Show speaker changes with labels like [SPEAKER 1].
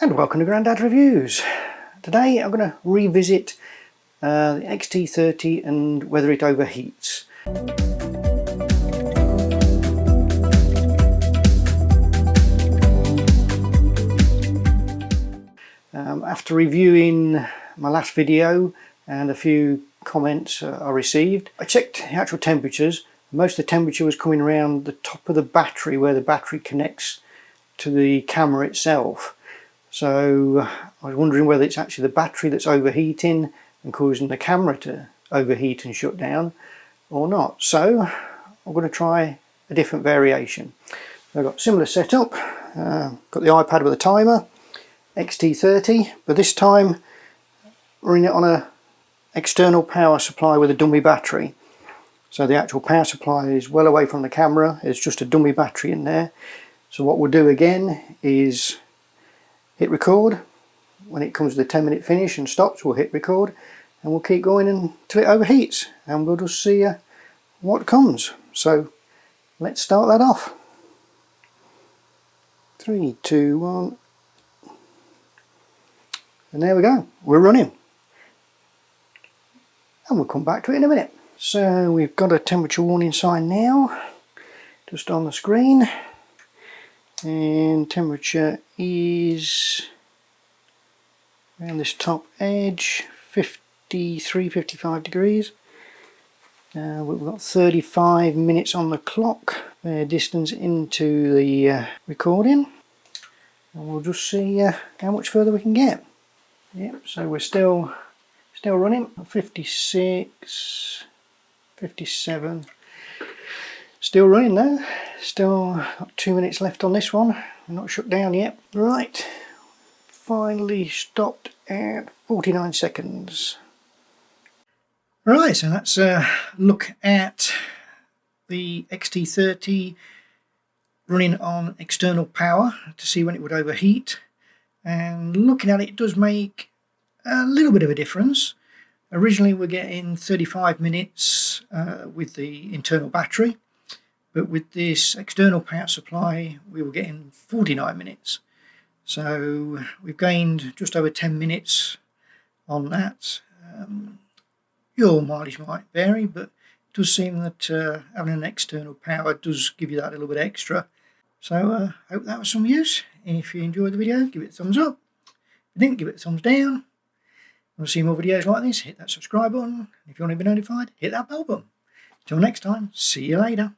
[SPEAKER 1] And welcome to Grandad Reviews. Today I'm going to revisit the X-T30 and whether it overheats. After reviewing my last video and a few comments I received, I checked the actual temperatures. Most of the temperature was coming around the top of the battery where the battery connects to the camera itself. So I was wondering whether it's actually the battery that's overheating and causing the camera to overheat and shut down or not. So I'm going to try a different variation. I've got a similar setup, got the iPad with a timer, X-T30, but this time running it on an external power supply with a dummy battery. So the actual power supply is well away from the camera, it's just a dummy battery in there. So what we'll do again is hit record. When it comes to the 10-minute finish and stops, we'll hit record and we'll keep going until it overheats, and we'll just see what comes. So let's start that off. 3, 2, 1, and there we go, we're running, and we'll come back to it in a minute. So we've got a temperature warning sign now just on the screen, and temperature is around this top edge, 53-55 degrees. We've got 35 minutes on the clock, distance into the recording, and we'll just see how much further we can get. Yep, so we're still running. 56, 57, still running though. Still got 2 minutes left on this one. We're not shut down yet. Right, finally stopped at 49 seconds. Right, so let's look at the X-T30 running on external power to see when it would overheat. And looking at it, it does make a little bit of a difference. Originally we're getting 35 minutes with the internal battery, but with this external power supply we were getting 49 minutes. So we've gained just over 10 minutes on that. Your mileage might vary, but it does seem that having an external power does give you that little bit extra. So I hope that was some use. If you enjoyed the video, give it a thumbs up. If you didn't, give it a thumbs down. If you want to see more videos like this, hit that subscribe button. If you want to be notified, hit that bell button. Till next time, see you later.